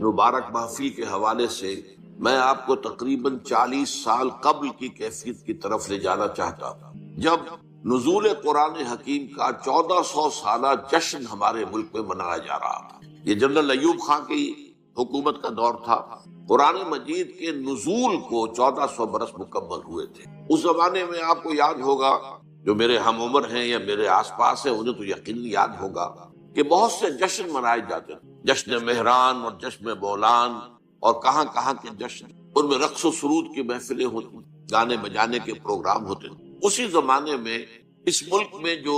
مبارک محفل کے حوالے سے میں آپ کو تقریباً 40 سال قبل کی کیفیت کی طرف لے جانا چاہتا ہوں، جب نزول قرآن حکیم کا 1400 سالہ جشن ہمارے ملک میں منایا جا رہا تھا۔ یہ جنرل ایوب خان کی حکومت کا دور تھا۔ قرآن مجید کے نزول کو 1400 برس مکمل ہوئے تھے۔ اس زمانے میں آپ کو یاد ہوگا، جو میرے ہم عمر ہیں یا میرے آس پاس ہیں انہیں تو یقیناً یاد ہوگا کہ بہت سے جشن منائے جاتے تھے، جشن مہران اور جشن بولان اور کہاں کہاں کے جشن، ان میں رقص و سرود کی محفلیں ہوتی، گانے بجانے کے پروگرام ہوتے تھے۔ اسی زمانے میں اس ملک میں جو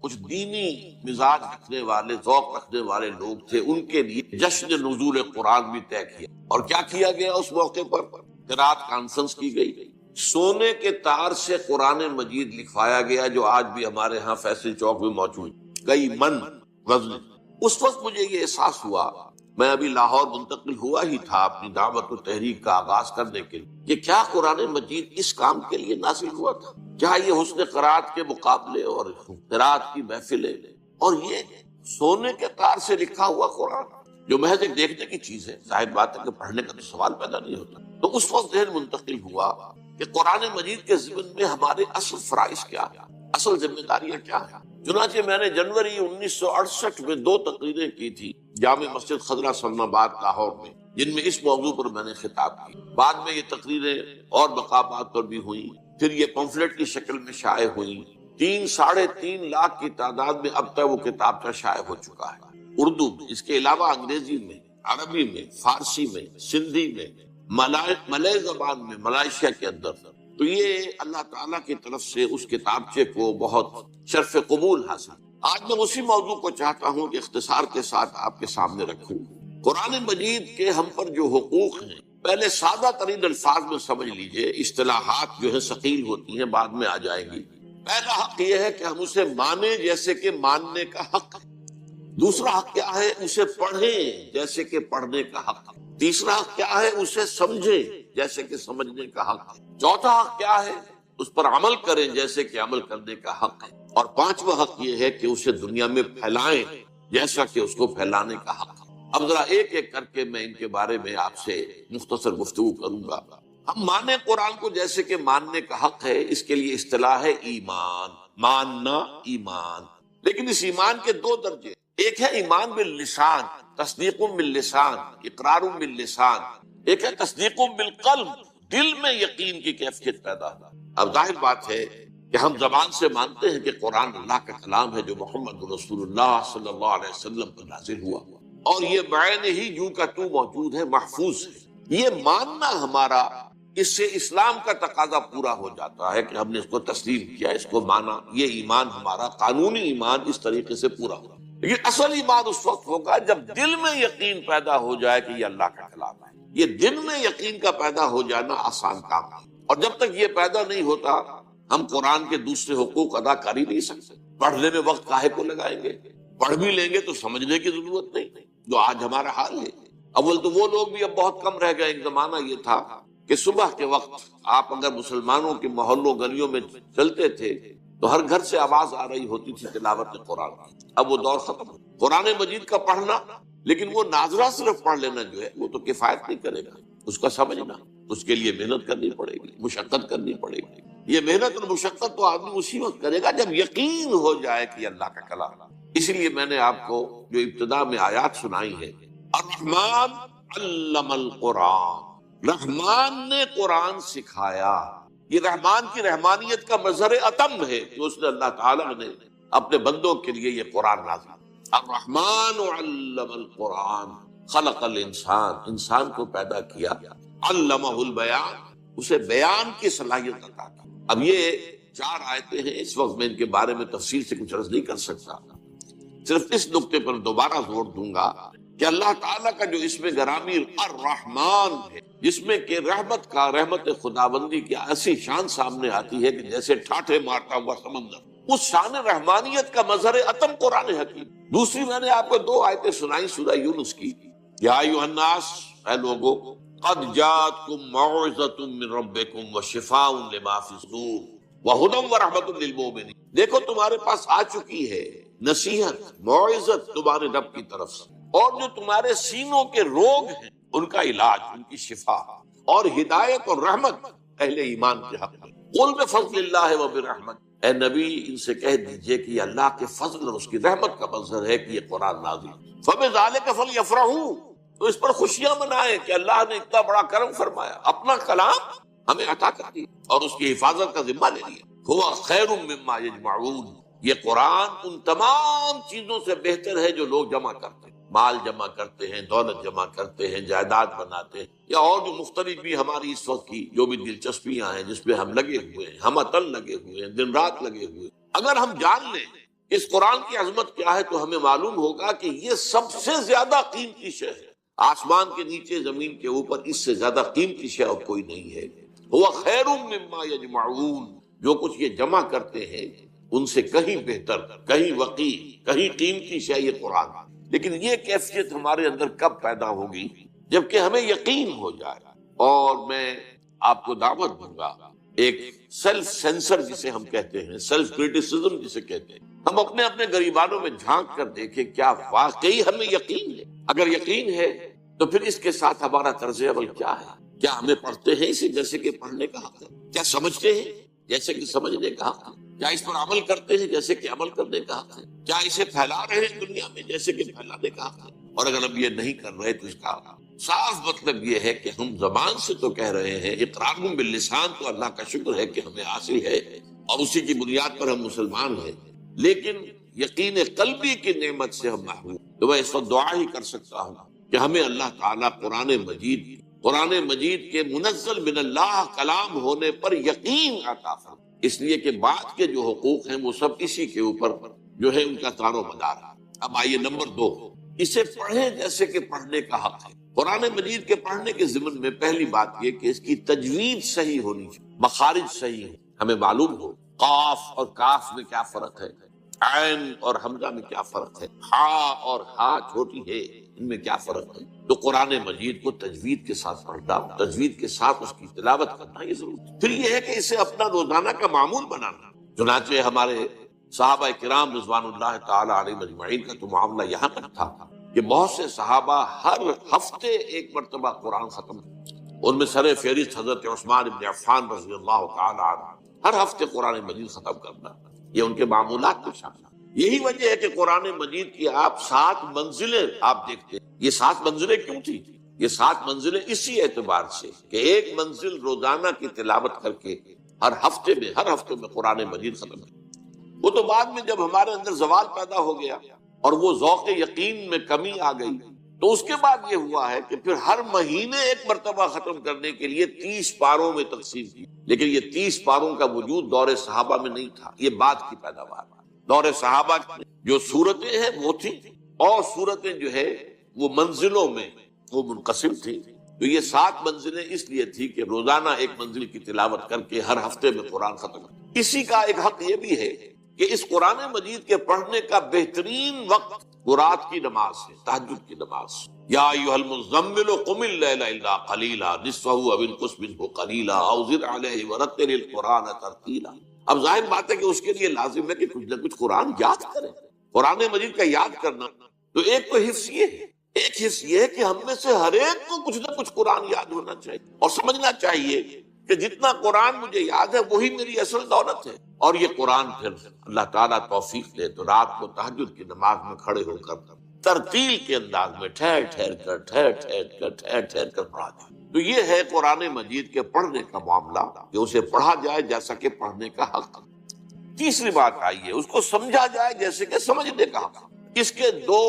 کچھ دینی مزاج رکھنے والے، ذوق رکھنے والے لوگ تھے، ان کے لیے جشن نزول قرآن بھی طے کیا۔ اور کیا کیا گیا اس موقع پر؟ قرات کانفرنس کی گئی، سونے کے تار سے قرآن مجید لکھوایا گیا، جو آج بھی ہمارے ہاں فیصل چوک میں موجود، کئی من وزن۔ اس وقت مجھے یہ احساس ہوا، میں ابھی لاہور منتقل ہوا ہی تھا اپنی دعوت و تحریک کا آغاز کرنے کے لیے، کہ کیا قرآن مجید اس کام کے لیے نازل ہوا تھا؟ کیا یہ حسن قرات کے مقابلے اور قرات کی محفلیں اور یہ سونے کے تار سے لکھا ہوا قرآن جو محض ایک دیکھنے کی چیز ہے، ظاہر بات ہے کہ پڑھنے کا تو سوال پیدا نہیں ہوتا۔ تو اس وقت ذہن منتقل ہوا کہ قرآن مجید کے ضمن میں ہمارے اصل فرائض کیا ہیں، اصل ذمہ داریاں کیا ہیں۔ چنانچہ میں نے جنوری 1968 میں 2 تقریریں کی تھی جامع مسجد خضرہ سلم آباد لاہور میں، جن میں اس موضوع پر میں نے خطاب کی۔ بعد میں یہ تقریریں اور مقامات پر بھی ہوئیں، پھر یہ پمفلٹ کی شکل میں شائع ہوئیں۔ 3.5 لاکھ کی تعداد میں اب تک وہ کتابچہ شائع ہو چکا ہے، اردو میں، اس کے علاوہ انگریزی میں، عربی میں، فارسی میں، سندھی میں، ملائے زبان میں، ملائیشیا کے اندر۔ تو یہ اللہ تعالیٰ کی طرف سے اس کتابچے کو بہت شرف قبول حاصل۔ آج میں اسی موضوع کو چاہتا ہوں کہ اختصار کے ساتھ آپ کے سامنے رکھوں۔ قرآن مجید کے ہم پر جو حقوق ہیں، پہلے سادہ ترین الفاظ میں سمجھ لیجئے، اصطلاحات جو ہے ثقیل ہوتی ہیں، بعد میں آ جائیں گی۔ پہلا حق یہ ہے کہ ہم اسے مانیں جیسے کہ ماننے کا حق ہے۔ دوسرا حق کیا ہے؟ اسے پڑھیں جیسے کہ پڑھنے کا حق ہے۔ تیسرا حق کیا ہے؟ اسے سمجھیں جیسے کہ سمجھنے کا حق ہے۔ چوتھا حق کیا ہے؟ اس پر عمل کریں جیسے کہ عمل کرنے کا حق ہے۔ اور پانچواں حق یہ ہے کہ اسے دنیا میں پھیلائیں جیسا کہ اس کو پھیلانے کا حق ہے۔ اب ذرا ایک ایک کر کے میں ان کے بارے میں آپ سے مختصر گفتگو کروں گا۔ ہم مانیں قرآن کو جیسے کہ ماننے کا حق ہے، اس کے لیے اصطلاح ہے ایمان، ماننا، ایمان۔ لیکن اس ایمان کے 2 درجے، ایک ہے ایمان باللسان، تصدیق باللسان، اقرار باللسان، ایک ہے تصدیق بالقلب، دل میں یقین کی کیفیت پیدا ہو۔ اب ظاہر بات ہے کہ ہم زبان سے مانتے ہیں کہ قرآن اللہ کا کلام ہے جو محمد رسول اللہ صلی اللہ علیہ وسلم پر نازل ہوا، اور یہ بعین ہی یوں کا تو موجود ہے، محفوظ ہے۔ یہ ماننا ہمارا، اس سے اسلام کا تقاضا پورا ہو جاتا ہے کہ ہم نے اس کو تسلیم کیا، اس کو مانا۔ یہ ایمان ہمارا قانونی ایمان اس طریقے سے پورا ہو۔ لیکن اصل ایمان اس وقت ہوگا جب دل میں یقین پیدا ہو جائے کہ یہ اللہ کا کلام ہے۔ یہ دل میں یقین کا پیدا ہو جانا آسان کام ہے، اور جب تک یہ پیدا نہیں ہوتا ہم قرآن کے دوسرے حقوق ادا کر ہی نہیں سکتے۔ پڑھنے میں وقت کاہے کو لگائیں گے؟ پڑھ بھی لیں گے تو سمجھنے کی ضرورت نہیں، جو آج ہمارا حال ہے۔ اول تو وہ لوگ بھی اب بہت کم رہ گئے۔ ایک زمانہ یہ تھا کہ صبح کے وقت آپ اگر مسلمانوں کے محلوں گلیوں میں چلتے تھے تو ہر گھر سے آواز آ رہی ہوتی تھی تلاوت قرآن۔ اب وہ دور ختم۔ قرآن مجید کا پڑھنا، لیکن وہ ناظرہ صرف پڑھ لینا جو ہے وہ تو کفایت نہیں کرے گا، اس کا سمجھنا، اس کے لیے محنت کرنی پڑے گی، مشقت کرنی پڑے گی۔ یہ محنت اور مشقت تو آدمی اسی وقت کرے گا جب یقین ہو جائے کہ یہ اللہ کا کلام۔ اسی لیے میں نے آپ کو جو ابتدا میں آیات سنائی ہے، الرحمن علم القرآن، رحمان نے قرآن سکھایا۔ یہ رحمان کی رحمانیت کا مظہر اتم ہے کہ اس نے، اللہ تعالیٰ نے اپنے بندوں کے لیے یہ قرآن نازل۔ الرحمن علم القرآن خلق الانسان، انسان کو پیدا کیا، علمہ البیان، اسے بیان کی صلاحیت عطا کی۔ اب یہ 4 آیتیں ہیں، اس وقت میں ان کے بارے میں تفصیل سے کچھ عرض نہیں کر سکتا، صرف اس نقطے پر دوبارہ زور دوں گا کہ اللہ تعالیٰ کا جو اسم گرامی الرحمن ہے، جس میں کہ رحمت خداوندی کی ایسی شان سامنے آتی ہے کہ جیسے ٹھاٹھے مارتا ہوا سمندر، اس شان رحمانیت کا مظہر اتم قرآن حکیم۔ دوسری میں نے آپ کو 2 آیتیں سنائی سورہ یونس کی، یا ایھا الناس، اے لوگو، قد جاءتکم موعظۃ من ربکم وشفاء لما فی الصدور وہدی ورحمۃ للمؤمنین۔ دیکھو تمہارے پاس آ چکی ہے نصیحت، موعظت تمہارے رب کی طرف سے، اور جو تمہارے سینوں کے روگ ہیں ان کا علاج، ان کی شفا، اور ہدایت اور رحمت اہل ایمان کے حق میں۔ قل بفضل اللہ وبرحمت، اے نبی ان سے کہہ دیجئے کہ یہ اللہ کے فضل اور اس کی رحمت کا منظر ہے کہ یہ قرآن نازل۔ فبذلک فلیفرحوا، تو اس پر خوشیاں منائیں کہ اللہ نے اتنا بڑا کرم فرمایا، اپنا کلام ہمیں عطا کر دیا اور اس کی حفاظت کا ذمہ لے لیا۔ ہوا خیر مما یجمعون، یہ قرآن ان تمام چیزوں سے بہتر ہے جو لوگ جمع کرتے ہیں، مال جمع کرتے ہیں، دولت جمع کرتے ہیں، جائیداد بناتے ہیں، یا اور جو مختلف بھی ہماری اس وقت کی جو بھی دلچسپیاں ہیں جس پہ ہم لگے ہوئے ہیں، ہم عطل لگے ہوئے ہیں، دن رات لگے ہوئے ہیں۔ اگر ہم جان لیں اس قرآن کی عظمت کیا ہے تو ہمیں معلوم ہوگا کہ یہ سب سے زیادہ قیمتی شے ہے، آسمان کے نیچے زمین کے اوپر اس سے زیادہ قیمتی شے اور کوئی نہیں ہے۔ ہوا خیر مما یجمعون، جو کچھ یہ جمع کرتے ہیں ان سے کہیں بہتر، کہیں وقی، کہیں قیمتی شے یہ قرآن۔ لیکن یہ کیفیت ہمارے اندر کب پیدا ہوگی؟ جبکہ ہمیں یقین ہو جائے۔ اور میں آپ کو دعوت دوں گا ایک سیلف سینسر جسے ہم کہتے ہیں، سیلف کریٹیسزم جسے کہتے ہیں، ہم اپنے اپنے گریبانوں میں جھانک کر دیکھیں کیا واقعی ہمیں یقین ہے؟ اگر یقین ہے تو پھر اس کے ساتھ ہمارا طرز عمل کیا ہے؟ کیا ہمیں پڑھتے ہیں اسے جیسے کہ پڑھنے کا حق ہے؟ کیا سمجھتے ہیں جیسے کہ سمجھنے کا حق ہے؟ کیا اس پر عمل کرتے ہیں جیسے کہ عمل کرنے کا حق ہے؟ کیا اسے پھیلا رہے ہیں دنیا میں جیسے کہ پھیلانے کا حق ہے؟ اور اگر ہم یہ نہیں کر رہے تو اس کا صاف مطلب یہ ہے کہ ہم زبان سے تو کہہ رہے ہیں، اقرار باللسان تو اللہ کا شکر ہے کہ ہمیں حاصل ہے اور اسی کی بنیاد پر ہم مسلمان ہیں، لیکن یقین قلبی کی نعمت سے ہم محروم۔ تو میں اس وقت دعا ہی کر سکتا ہوں کہ ہمیں اللہ تعالیٰ قرآن مجید کے منزل من اللہ کلام ہونے پر یقین عطا فرمائے، اس لیے کہ بعد کے جو حقوق ہیں وہ سب اسی کے اوپر جو ہے ان کا دار و مدار ہے۔ اب آئیے نمبر 2، اسے پڑھیں جیسے کہ پڑھنے کا حق ہے۔ قرآن مجید کے پڑھنے کے ضمن میں پہلی بات یہ کہ اس کی تجوید صحیح ہونی چاہیے، مخارج صحیح ہو، ہمیں معلوم ہو قاف اور کاف میں کیا فرق ہے، عین اور حمزہ میں کیا فرق ہے، ہا اور ہا چھوٹی ہے ان میں کیا فرق ہے۔ تو قرآن مجید کو تجوید کے ساتھ پڑھنا، تجوید کے ساتھ اس کی تلاوت کرنا یہ ضروری۔ پھر یہ ہے کہ اسے اپنا روزانہ کا معمول بنانا۔ چنانچہ ہمارے صحابہ کرام رضوان اللہ تعالی علیہم اجمعین کا تو معاملہ یہاں تک تھا کہ بہت سے صحابہ ہر ہفتے ایک مرتبہ قرآن ختم، ان میں سر فہرست حضرت عثمان بن عفان رضی اللہ تعالی عنہ، ہر ہفتے قرآن مجید ختم کرنا یہ ان کے معمولات میں شامل۔ یہی وجہ ہے کہ قرآن مجید کی آپ 7 منزلیں آپ دیکھتے ہیں۔ یہ 7 منزلیں کیوں تھی؟ یہ 7 منزلیں اسی اعتبار سے کہ ایک منزل روزانہ کی تلاوت کر کے ہر ہفتے میں قرآن مجید ختم کر۔ وہ تو بعد میں جب ہمارے اندر زوال پیدا ہو گیا اور وہ ذوق یقین میں کمی آ گئی تو اس کے بعد یہ ہوا ہے کہ پھر ہر مہینے ایک مرتبہ ختم کرنے کے لیے 30 پاروں میں تقسیم کی۔ لیکن یہ 30 پاروں کا وجود دور صحابہ میں نہیں تھا، یہ بعد کی پیداوار۔ دور صحابہ جو صورتیں ہیں وہ تھی، اور صورتیں جو ہے وہ منزلوں میں وہ منقسم تھی۔ تو یہ 7 منزلیں اس لیے تھی کہ روزانہ ایک منزل کی تلاوت کر کے ہر ہفتے میں قرآن ختم۔ اسی کا ایک حق یہ بھی ہے کہ اس قرآن مجید کے پڑھنے کا بہترین وقت رات کی نماز ہے، تہجد کی نماز۔ یا ایھا المزمل قم اللیل الا قلیلا نصفہ او انقص منہ قلیلا او زد علیہ ورتل القرآن ترتیلا۔ اب ظاہر بات ہے کہ اس کے لیے لازم ہے کہ کچھ نہ کچھ قرآن یاد کریں۔ قرآن مجید کا یاد کرنا تو ایک تو حفظ یہ ہے، ایک حصہ یہ ہے کہ ہم میں سے ہر ایک کو کچھ نہ کچھ قرآن یاد ہونا چاہیے اور سمجھنا چاہیے کہ جتنا قرآن مجھے یاد ہے وہی میری اصل دولت ہے۔ اور یہ قرآن پھر اللہ تعالیٰ توفیق دے تو رات کو تہجد کی نماز میں کھڑے ہو کر ترتیل کے انداز میں ٹھہر کر پڑھا جائے۔ تو یہ ہے قرآن مجید کے پڑھنے کا معاملہ کہ اسے پڑھا جائے جیسا کہ پڑھنے کا حق۔ تیسری بات آئیے اس کو سمجھا جائے جیسے کہ سمجھنے کا حق۔ اس کے 2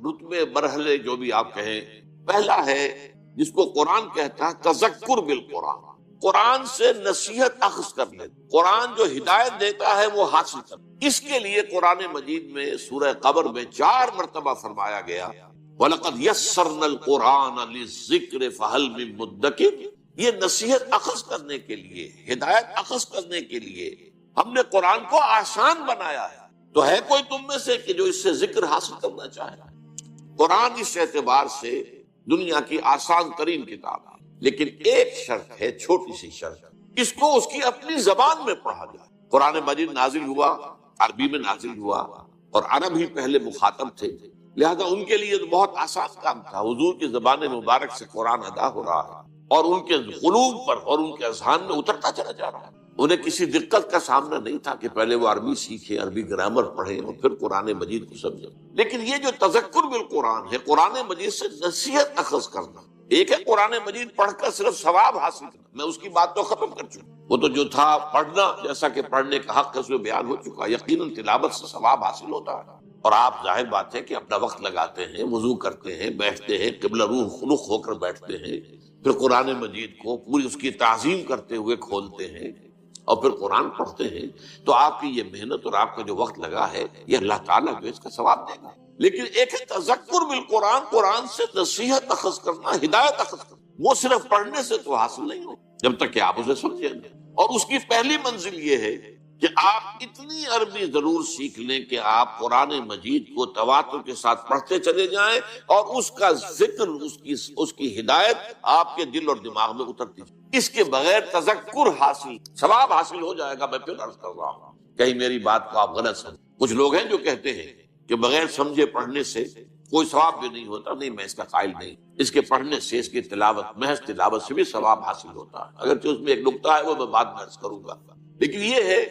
رتبے مرحلے جو بھی آپ کہیں، پہلا ہے جس کو قرآن کہتا ہے تذکر بالقرآن، قرآن سے نصیحت اخذ کر لے، قرآن جو ہدایت دیتا ہے وہ حاصل کر۔ اس کے لیے قرآن مجید میں سورہ قمر میں 4 مرتبہ فرمایا گیا وَلَقَدْ يَسَّرْنَا الْقُرْآنَ لِلذِّكْرِ فَهَلْ مِن مُدَّكِرٍ۔ یہ نصیحت اخذ کرنے کے لیے، ہدایت اخذ کرنے کے لیے ہم نے قرآن کو آسان بنایا ہے۔ تو ہے کوئی تم میں سے کہ جو اس سے ذکر حاصل کرنا چاہے؟ قرآن اس اعتبار سے دنیا کی آسان ترین کتاب ہے، لیکن ایک شرط ہے، چھوٹی سی شرط، اس کو اس کی اپنی زبان میں پڑھا جائے۔ قرآن مجید نازل ہوا، عربی میں نازل ہوا، اور عرب ہی پہلے مخاطب تھے، لہذا ان کے لیے تو بہت آسان کام تھا، حضور کی زبان مبارک سے قرآن ادا ہو رہا ہے اور ان کے قلوب پر اور ان کے اذہان میں اترتا چلا جا رہا ہے۔ انہیں کسی دقت کا سامنا نہیں تھا کہ پہلے وہ عربی سیکھیں، عربی گرامر پڑھیں اور پھر قرآن مجید کو سمجھیں۔ لیکن یہ جو تذکر بالقرآن ہے، قرآن مجید سے نصیحت اخذ کرنا، ایک ہے قرآن مجید پڑھ کر صرف ثواب حاصل کرنا، میں اس کی بات تو ختم کر چکا، وہ تو جو تھا پڑھنا، جیسا کہ پڑھنے کا حق اس میں بیان ہو چکا، یقیناً تلاوت سے ثواب حاصل ہوتا ہے، اور آپ ظاہر بات ہے کہ اپنا وقت لگاتے ہیں، وضو کرتے ہیں، بیٹھتے ہیں، قبلہ رخ ہو کر بیٹھتے ہیں، پھر قرآن مجید کو پوری اس کی تعظیم کرتے ہوئے کھولتے ہیں اور پھر قرآن پڑھتے ہیں، تو آپ کی یہ محنت اور آپ کا جو وقت لگا ہے یہ اللہ تعالیٰ جو اس کا ثواب دے گا۔ لیکن ایک ہے تذکر بالقرآن، قرآن سے نصیحت اخذ کرنا، ہدایت اخذ کرنا، وہ صرف پڑھنے سے تو حاصل نہیں ہو جب تک کہ آپ اسے سمجھیں گے، اور اس کی پہلی منزل یہ ہے کہ آپ اتنی عربی ضرور سیکھ لیں کہ آپ قرآن مجید کو تواتر کے ساتھ پڑھتے چلے جائیں اور اس کا ذکر، اس کی ہدایت آپ کے دل اور دماغ میں اترتی جائے۔ اس کے بغیر تذکر حاصل، ثواب حاصل ہو جائے گا، میں پھر عرض کر رہا ہوں، کہیں میری بات کو آپ غلط سمجھیں۔ کچھ لوگ ہیں جو کہتے ہیں کہ بغیر سمجھے پڑھنے سے کوئی ثواب بھی نہیں ہوتا، نہیں، میں اس کا قائل نہیں، اس کے پڑھنے سے، اس کی تلاوت، محض تلاوت سے بھی ثواب حاصل ہوتا ہے، اگرچہ اس میں ایک نکتہ ہے وہ میں بعد میں عرض کروں گا، لیکن یہ ہے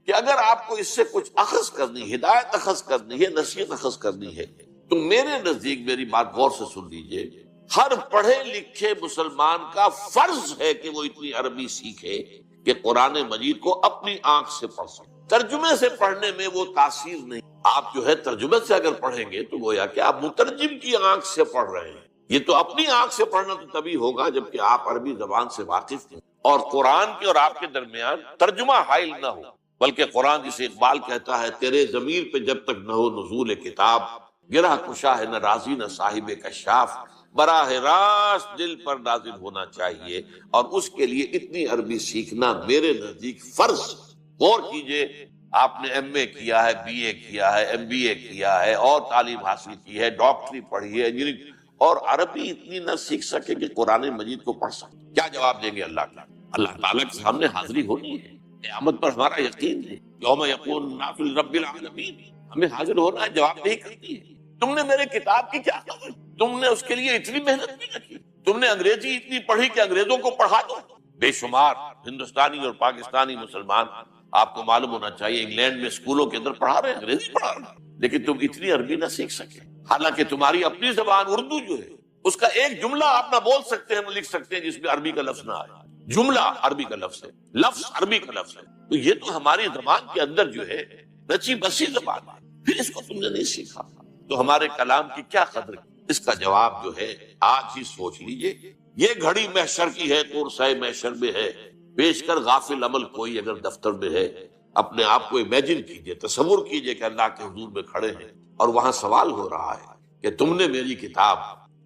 کہ اگر آپ کو اس سے کچھ اخذ کرنی، ہدایت اخذ کرنی ہے، نصیحت اخذ کرنی ہے، تو میرے نزدیک میری بات غور سے سن لیجئے، ہر پڑھے لکھے مسلمان کا فرض ہے کہ وہ اتنی عربی سیکھے کہ قرآن مجید کو اپنی آنکھ سے پڑھ سکے۔ ترجمے سے پڑھنے میں وہ تاثیر نہیں، آپ جو ہے ترجمے سے اگر پڑھیں گے تو گویا کہ آپ مترجم کی آنکھ سے پڑھ رہے ہیں، یہ تو اپنی آنکھ سے پڑھنا تو تبھی ہوگا جبکہ آپ عربی زبان سے واقف ہیں اور قرآن کے اور آپ کے درمیان ترجمہ حائل نہ ہو، بلکہ قرآن جسے اقبال کہتا ہے، تیرے ضمیر پہ جب تک نہ ہو نزول کتاب، گرہ کشا ہے نہ رازی نہ صاحب کشاف، براہ راست دل پر نازل ہونا چاہیے، اور اس کے لیے اتنی عربی سیکھنا میرے نزدیک فرض۔ غور کیجئے، آپ نے ایم اے کیا ہے، بی اے کیا ہے، ایم بی اے کیا ہے اور تعلیم حاصل کی ہے، ڈاکٹری پڑھی ہے، انجینئرنگ، اور عربی اتنی نہ سیکھ سکے کہ قرآن مجید کو پڑھ سکے، کیا جواب دیں گے اللہ کا؟ اللہ تعالیٰ کے سامنے حاضری ہونی ہے، قیامت پر ہمارا یقین ہے، یوم یقول الناس لرب العالمین، ہمیں حاضر ہونا ہے، جواب دہی کرنی ہے۔ تم نے میرے کتاب کی کیا خبر، تم نے اس کے لیے اتنی محنت بھی نہ کی، تم نے انگریزی اتنی پڑھی کہ انگریزوں کو پڑھا دو۔ بے شمار ہندوستانی اور پاکستانی مسلمان، آپ کو معلوم ہونا چاہیے، انگلینڈ میں اسکولوں کے اندر پڑھا رہے ہیں، انگریزی پڑھا رہے ہیں، لیکن تم اتنی عربی نہ سیکھ سکے، حالانکہ تمہاری اپنی زبان اردو جو ہے اس کا ایک جملہ آپ نہ بول سکتے ہیں، نہ لکھ سکتے ہیں جس میں عربی کا لفظ نہ آئے، جملہ عربی کا لفظ ہے، لفظ عربی کا لفظ ہے، تو یہ تو ہماری زبان کے اندر جو ہے رچی بسی زبان ہے، پھر اس کو تم نے نہیں سیکھا تو ہمارے کلام کی کیا قدر ہے؟ اس کا جواب جو ہے آج ہی سوچ لیجئے، یہ گھڑی محشر کی ہے، قرصۂ محشر میں ہے، پیش کر غافل عمل کوئی اگر دفتر میں ہے، اپنے آپ کو امیجن کیجئے، تصور کیجئے کہ اللہ کے حضور میں کھڑے ہیں اور وہاں سوال ہو رہا ہے کہ تم نے میری کتاب،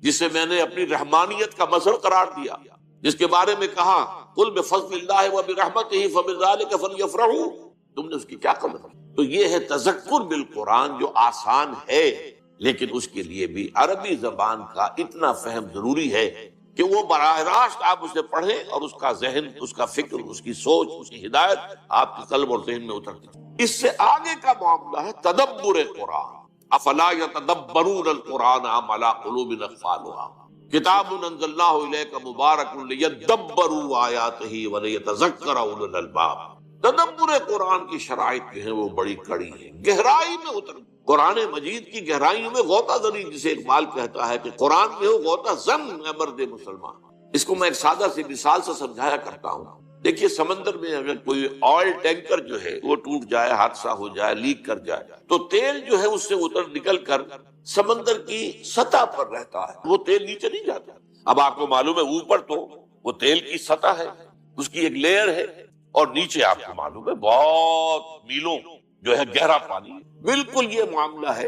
جسے میں نے اپنی رحمانیت کا مظہر قرار دیا، جس کے بارے میں کہا قل بفضل اللہ وبرحمتہ فبذلک فلیفرحوا، تم نے اس کی کیا قدر؟ تو یہ ہے تذکر بالقرآن، جو آسان ہے لیکن اس کے لیے بھی عربی زبان کا اتنا فہم ضروری ہے کہ وہ براہ راست آپ اسے پڑھیں اور اس کا ذہن، اس کا فکر، اس کی سوچ، اس کی ہدایت آپ کے قلب اور ذہن میں اترتی ہے۔ اس سے آگے کا معاملہ ہے تدبر قرآن، افلا یتدبرون القرآن ام علی قلوب اقفالها، کتاب انزلناہ الیک مبارک لیدبروا آیاتہ ولیتذکر اولو الالباب۔ تدبر قرآن کی شرائط جو ہیں وہ بڑی کڑی ہیں، گہرائی میں اتر، قرآن مجید کی گہرائیوں میں غوطہ زنی، جسے اقبال کہتا ہے کہ قرآن میں ہو غوطہ زن اے مرد مسلمان۔ اس کو میں ایک سادہ سی مثال سے سمجھایا کرتا ہوں، دیکھیے سمندر میں اگر کوئی آئل ٹینکر جو ہے وہ ٹوٹ جائے، حادثہ ہو جائے، لیک کر جائے، تو تیل جو ہے اس سے نکل کر سمندر کی سطح پر رہتا ہے، وہ تیل نیچے نہیں جاتا۔ اب آپ کو معلوم ہے اوپر تو وہ تیل کی سطح ہے، اس کی ایک لیئر ہے، اور نیچے آپ کو معلوم ہے بہت میلوں جو ہے گہرا پانی۔ بالکل یہ معاملہ ہے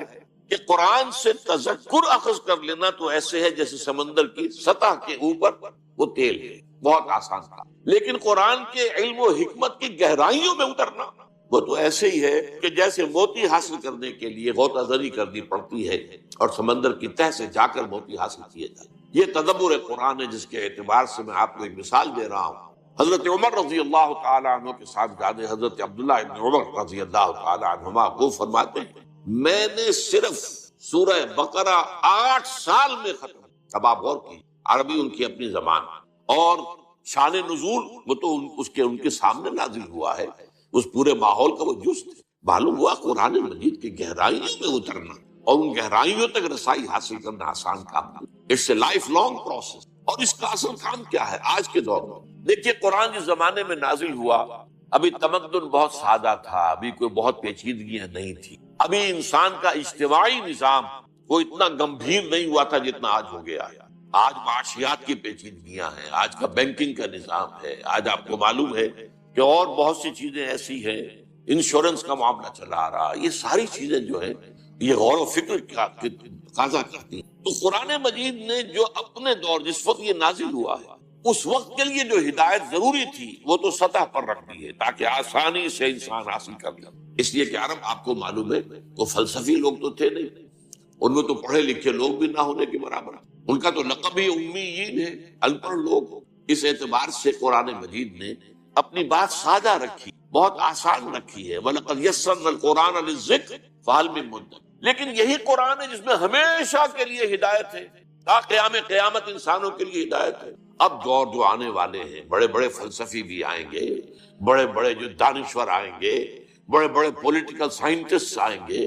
کہ قرآن سے تذکر اخذ کر لینا تو ایسے ہے جیسے سمندر کی سطح کے اوپر وہ تیل ہے، بہت آسان تھا، لیکن قرآن کے علم و حکمت کی گہرائیوں میں اترنا وہ تو ایسے ہی ہے کہ جیسے موتی حاصل کرنے کے لیے غوطہ زنی کرنی پڑتی ہے اور سمندر کی تہ سے جا کر موتی حاصل کیے جائے۔ یہ تدبر قرآن ہے، جس کے اعتبار سے میں آپ کو ایک مثال دے رہا ہوں۔ حضرت عمر رضی اللہ تعالی عنہ کے صاحبزادے حضرت عبداللہ ابن عمر رضی اللہ تعالی عنہما وہ فرماتے ہیں، میں نے صرف سورہ بقرہ 8 سال میں ختم. اب آپ غور کیجیے، عربی ان کی اپنی زبان، اور شان نزول وہ تو ان کے سامنے نازل ہوا ہے، اس پورے ماحول کا وہ جز ہے. معلوم ہوا قرآن مجید کی گہرائیوں میں اترنا اور ان گہرائیوں تک رسائی حاصل کرنا آسان کام نہیں. It's a life long process. اور اس کا اصل کام کیا ہے آج کے دور میں؟ دیکھیے، قرآن جس زمانے میں نازل ہوا ابھی تمدن بہت سادہ تھا، ابھی کوئی بہت پیچیدگیاں نہیں تھی، ابھی انسان کا اجتماعی نظام کوئی اتنا گمبھیر نہیں ہوا تھا جتنا آج ہو گیا ہے. آج معاشیات کی پیچیدگیاں ہیں، آج کا بینکنگ کا نظام ہے، آج آپ کو معلوم ہے کہ اور بہت سی چیزیں ایسی ہیں، انشورنس کا معاملہ چلا آ رہا. یہ ساری چیزیں جو ہے یہ غور و فکر کا تقاضا کرتی ہیں. تو قرآن مجید نے جو اپنے دور جس وقت یہ نازل ہوا ہے اس وقت کے لیے جو ہدایت ضروری تھی وہ تو سطح پر رکھ دی ہے تاکہ آسانی سے انسان حاصل کر لے. اس لیے کہ عرب آپ کو معلوم ہے وہ فلسفی لوگ تو تھے نہیں، ان میں تو پڑھے لکھے لوگ بھی نہ ہونے کے برابر. ان کا تو لقب ہی امیین ہے، ان پڑھ لوگ. اس اعتبار سے قرآن مجید نے اپنی بات سادہ رکھی، بہت آسان رکھی ہے. وَلَقَدْ يَسَّرْنَا الْقُرْآنَ لِلذِّكْرِ فَهَلْ مِن مُدَّكِرٍ. لیکن یہی قرآن ہے جس میں ہمیشہ کے لیے ہدایت ہے، تا قیامت انسانوں کے لیے ہدایت ہے. اب دور جو آنے والے ہیں، بڑے بڑے فلسفی بھی آئیں گے، بڑے بڑے جو دانشور آئیں گے، بڑے بڑے پولیٹیکل سائنٹسٹ آئیں گے،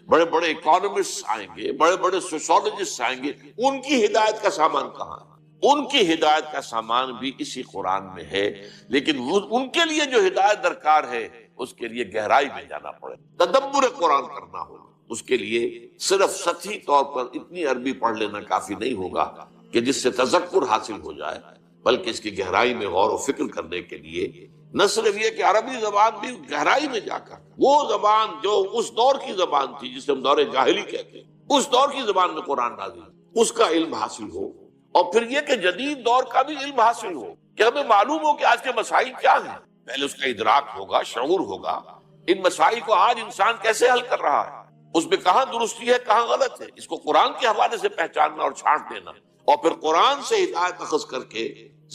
بڑے بڑے اکانومسٹ آئیں گے، بڑے بڑے سوشولوجسٹ آئیں گے. ان کی ہدایت کا سامان کہاں ہے؟ ان کی ہدایت کا سامان بھی اسی قرآن میں ہے، لیکن ان کے لیے جو ہدایت درکار ہے اس کے لیے گہرائی میں جانا پڑے، تدبر قرآن کرنا ہوگا. اس کے لیے صرف سطحی طور پر اتنی عربی پڑھ لینا کافی نہیں ہوگا کہ جس سے تذکر حاصل ہو جائے، بلکہ اس کی گہرائی میں غور و فکر کرنے کے لیے نہ صرف یہ کہ عربی زبان بھی گہرائی میں جا کر وہ زبان جو اس دور کی زبان تھی جسے ہم دور جاہلی کہتے ہیں، اس دور کی زبان میں قرآن نازل، اس کا علم حاصل ہو. اور پھر یہ کہ جدید دور کا بھی علم حاصل ہو کہ ہمیں معلوم ہو کہ آج کے مسائل کیا ہیں. پہلے اس کا ادراک ہوگا، شعور ہوگا، ان مسائل کو آج انسان کیسے حل کر رہا ہے، اس میں کہاں درستی ہے کہاں غلط ہے، اس کو قرآن کے حوالے سے پہچاننا اور چھانٹ دینا، اور پھر قرآن سے ہدایت اخذ کر کے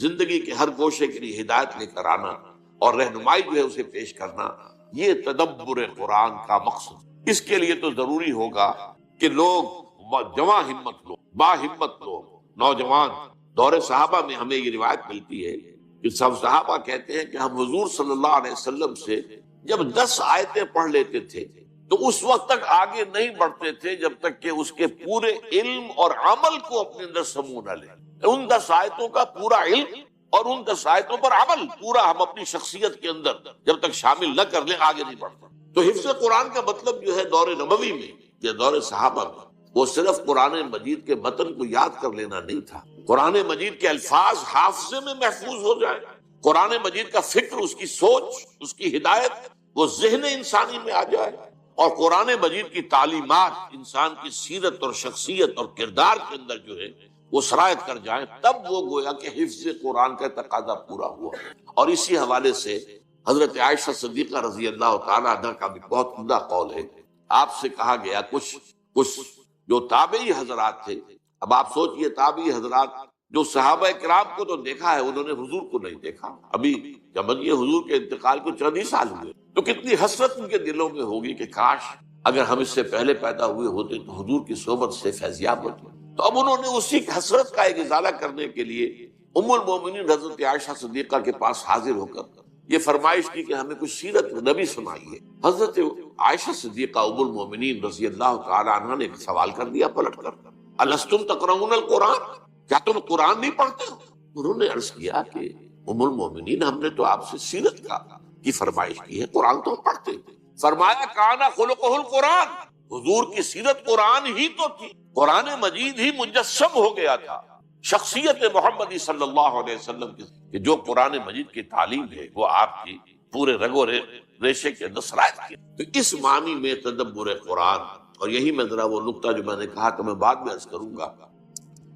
زندگی کے ہر گوشے کے لیے ہدایت لے کر آنا اور رہنمائی جو ہے اسے پیش کرنا، یہ تدبر قرآن کا مقصد. اس کے لیے تو ضروری ہوگا کہ لوگ جواں ہمت لوگ، با ہمت لوگ، نوجوان. دور صحابہ میں ہمیں یہ روایت ملتی ہے کہ سب صحابہ کہتے ہیں کہ ہم حضور صلی اللہ علیہ وسلم سے جب 10 آیتیں پڑھ لیتے تھے تو اس وقت تک آگے نہیں بڑھتے تھے جب تک کہ اس کے پورے علم اور عمل کو اپنے اندر سمو نہ لیں. ان 10 آیتوں کا پورا علم اور ان 10 آیتوں پر عمل پورا ہم اپنی شخصیت کے اندر جب تک شامل نہ کر لیں آگے نہیں بڑھتا. تو حفظ قرآن کا مطلب جو ہے دور نبوی میں یا دور صحابہ میں وہ صرف قرآن مجید کے متن کو یاد کر لینا نہیں تھا، قرآن مجید کے الفاظ حافظے میں محفوظ ہو جائے، قرآن مجید کا فکر، اس کی سوچ، اس کی ہدایت وہ ذہن انسانی میں آ جائے، اور قرآن مجید کی تعلیمات انسان کی سیرت اور شخصیت اور کردار کے اندر جو ہے وہ سرایت کر جائیں، تب وہ گویا کہ حفظ قرآن کا تقاضا پورا ہوا. اور اسی حوالے سے حضرت عائشہ صدیقہ رضی اللہ تعالیٰ عنہ کا بھی بہت عمدہ قول ہے. آپ سے کہا گیا کچھ جو تابعی حضرات تھے، اب آپ سوچئے تابعی حضرات جو صحابہ کرام کو تو دیکھا ہے، انہوں نے حضور کو نہیں دیکھا. ابھی جب یہ حضور کے انتقال کو چند ہی سال ہوئے تو کتنی حسرت ان کے دلوں میں ہوگی کہ کاش اگر ہم اس سے پہلے پیدا ہوئے ہوتے تو حضور کی صحبت سے فیضیاب ہوتے. تو اب انہوں نے اسی حسرت کا ایک ازالہ کرنے کے لیے ام المومنین حضرت عائشہ صدیقہ کے پاس حاضر ہو کر یہ فرمائش کی کہ ہمیں کچھ سیرت نبی سنائیے. حضرت عائشہ صدیقہ ام المومنین رضی اللہ تعالی عنہ نے ایک سوال کر دیا پلٹ کر، الستم تقرؤون القرآن، کیا تم قرآن نہیں پڑھتے ہو؟ انہوں نے عرض کیا کہ ام المومنین ہم نے تو آپ سے سیرت کی فرمائش کی ہے، قرآن تو ہم پڑھتے ہیں. فرمایا کانا خلقہ القرآن، حضور کی سیرت قرآن ہی تو تھی، قرآن مجید ہی مجسم ہو گیا تھا شخصیت محمدی صلی اللہ علیہ وسلم کی، کہ جو قرآن مجید کی تعلیم ہے وہ آپ کی پورے رگ و ریشے کے اندر سرایت کی. تو اس معنی میں تدبر قرآن، اور یہی میں ذرا وہ نقطہ جو میں نے کہا تو میں بعد میں عرض کروں گا.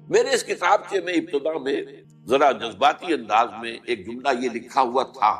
میرے اس کتاب کے میں ابتدا میں ذرا جذباتی انداز میں ایک جملہ یہ لکھا ہوا تھا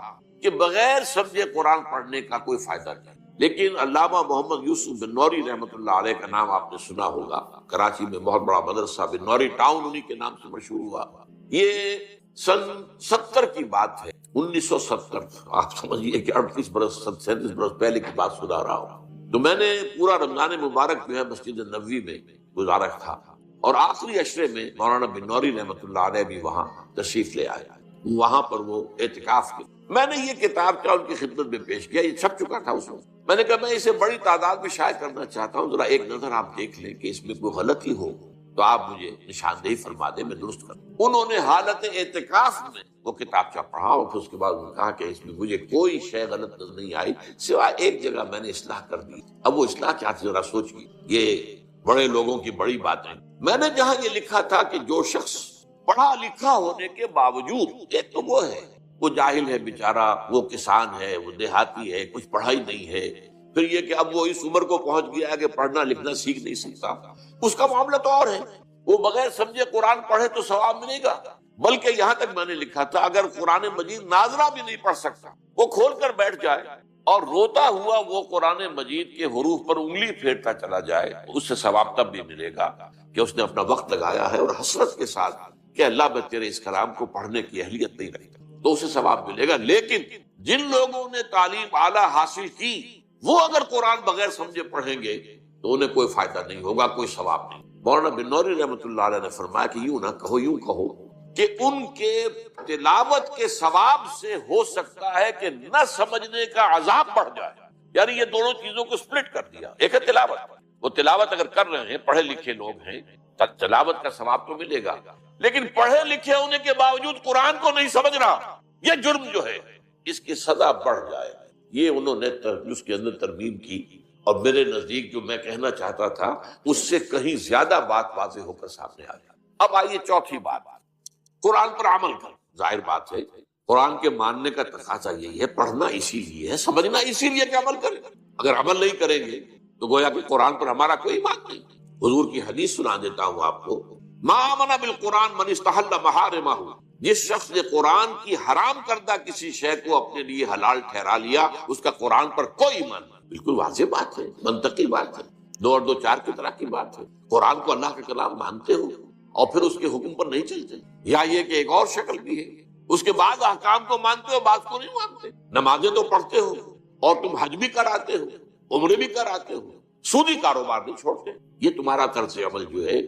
کہ بغیر سمجھے قرآن پڑھنے کا کوئی فائدہ نہیں. لیکن علامہ محمد یوسف بن نوری رحمۃ اللہ علیہ کا نام آپ نے سنا ہوگا، کراچی میں بہت بڑا مدرسہ بن نوری ٹاؤن انہی کے نام سے مشہور ہوا. یہ سن 70 کی بات ہے، 1970. آپ سمجھیے کہ 38 برس 37 برس پہلے کی بات سنا رہا ہوں. تو میں نے پورا رمضان مبارک جو ہے مسجد نبوی میں گزارا تھا، اور آخری عشرے میں مولانا بن نوری رحمۃ اللہ علیہ بھی وہاں تشریف لے آئے، وہاں پر وہ اعتکاف کی۔ میں نے یہ کتاب کیا ان کی خدمت میں پیش کیا، یہ چھپ چکا تھا اس وقت۔ میں نے کہا میں اسے بڑی تعداد میں شائع کرنا چاہتا ہوں، ذرا ایک نظر آپ دیکھ لیں کہ اس میں کوئی غلطی ہو تو آپ مجھے نشاندہی فرما دیں، میں درست کروں۔ انہوں نے حالت اعتکاف میں وہ کتابچہ پڑھا، اور پھر اس کے بعد انہوں نے کہا کہ اس میں مجھے کوئی شے غلط نظر نہیں آئی، سوائے ایک جگہ میں نے اصلاح کر دی۔ اب وہ اصلاح کیا تھی ذرا سوچیے، یہ بڑے لوگوں کی بڑی باتیں۔ میں نے جہاں یہ لکھا تھا کہ جو شخص پڑھا لکھا ہونے کے باوجود، ایک تو وہ ہے وہ جاہل ہے بیچارہ، وہ کسان ہے، وہ دیہاتی ہے، کچھ پڑھائی نہیں ہے، پھر یہ کہ اب وہ اس عمر کو پہنچ گیا ہے کہ پڑھنا لکھنا سیکھ نہیں سکتا، اس کا معاملہ تو اور ہے، وہ بغیر سمجھے قرآن پڑھے تو ثواب ملے گا۔ بلکہ یہاں تک میں نے لکھا تھا اگر قرآن مجید ناظرہ بھی نہیں پڑھ سکتا، وہ کھول کر بیٹھ جائے اور روتا ہوا وہ قرآن مجید کے حروف پر انگلی پھیرتا چلا جائے، اس سے ثواب تب بھی ملے گا کہ اس نے اپنا وقت لگایا ہے اور حسرت کے ساتھ کہ اللہ میں تیرے اس کلام کو پڑھنے کی اہلیت نہیں رکھتا، تو اسے ثواب ملے گا۔ لیکن جن لوگوں نے تعلیم اعلیٰ حاصل کی وہ اگر قرآن بغیر سمجھے پڑھیں گے تو انہیں کوئی فائدہ نہیں ہوگا، کوئی ثواب نہیں۔ مولانا بن نوری رحمۃ اللہ علیہ نے فرمایا کہ یوں نہ کہو، یوں کہو کہ ان کے تلاوت کے ثواب سے ہو سکتا ہے کہ نہ سمجھنے کا عذاب بڑھ جائے۔ یعنی یہ دونوں چیزوں کو سپلٹ کر دیا۔ ایک ہے تلاوت، وہ تلاوت اگر کر رہے ہیں، پڑھے لکھے لوگ ہیں، تلاوت کا ثواب تو ملے گا، لیکن پڑھے لکھے ہونے کے باوجود قرآن کو نہیں سمجھ رہا، یہ جرم جو ہے اس کی سزا بڑھ جائے۔ یہ انہوں نے اس کے اندر ترمیم کی، اور میرے نزدیک جو میں کہنا چاہتا تھا اس سے کہیں زیادہ بات واضح ہو کر سامنے آ گئی۔ اب آئیے چوتھی بات، قرآن پر عمل کر۔ ظاہر بات ہے قرآن کے ماننے کا تقاضا یہی ہے، پڑھنا اسی لیے ہے، سمجھنا اسی لیے کہ عمل کریں۔ اگر عمل نہیں کریں گے تو گویا کہ قرآن پر ہمارا کوئی ایمان نہیں۔ حضور کی حدیث سنا دیتا ہوں آپ کو، ما آمن بالقرآن من استحل محارمہ، جس شخص نے قرآن کی حرام کردہ کسی شے کو اپنے لیے حلال ٹھہرا لیا، اس کا قرآن پر کوئی ایمان نہیں۔ بالکل واضح بات ہے، منطقی بات ہے، دو اور دو چار کی طرح کی بات ہے۔ قرآن کو اللہ کا کلام مانتے ہو اور پھر اس کے حکم پر نہیں چلتے، یا یہ کہ ایک اور شکل بھی ہے، اس کے بعد احکام کو مانتے ہو، بعض کو نہیں مانتے۔ نمازیں تو پڑھتے ہو اور تم حج بھی کراتے ہو، عمرے بھی کراتے ہو، سودی کاروبار نہیں چھوڑتے۔ یہ تمہارا طرز عمل جو ہے،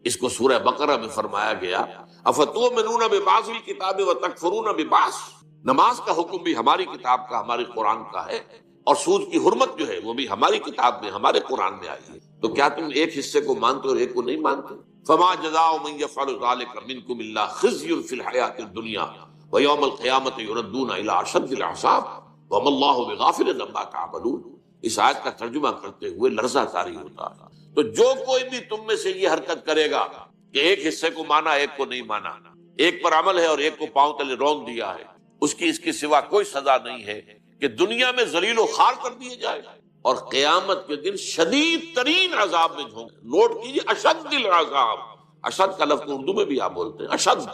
اس کو سورہ بقرہ میں فرمایا گیا، افتؤمنون ببعض الکتاب وتکفرون ببعض۔ نماز کا حکم بھی ہماری کتاب کا، ہمارے قرآن کا ہے، اور سود کی حرمت جو ہے وہ بھی ہماری کتاب میں، ہمارے قرآن میں آئی ہے۔ تو کیا تم ایک حصے کو مانتے اور ایک کو نہیں مانتے؟ فما جزاء من يفعل ذلك منكم الا خزي في الحياة الدنيا ويوم القيامة يردون الى اشد العذاب وما الله بغافل عما تعملون۔ اس آیت کا ترجمہ کرتے ہوئے لرزہ طاری ہوتا ہے۔ تو جو کوئی بھی تم میں سے یہ حرکت کرے گا کہ ایک حصے کو مانا ایک کو نہیں مانا، ایک پر عمل ہے اور ایک کو پاؤں تلے رونگ دیا ہے، اس کی اس کے سوا کوئی سزا نہیں ہے کہ دنیا میں ذلیل و خوار کر دیے جائے اور قیامت کے دن شدید ترین عذاب میں ہوں گے۔ نوٹ کیجیے، اشد العذاب، اشد کا لفظ اردو میں بھی آپ بولتے ہیں، اشد،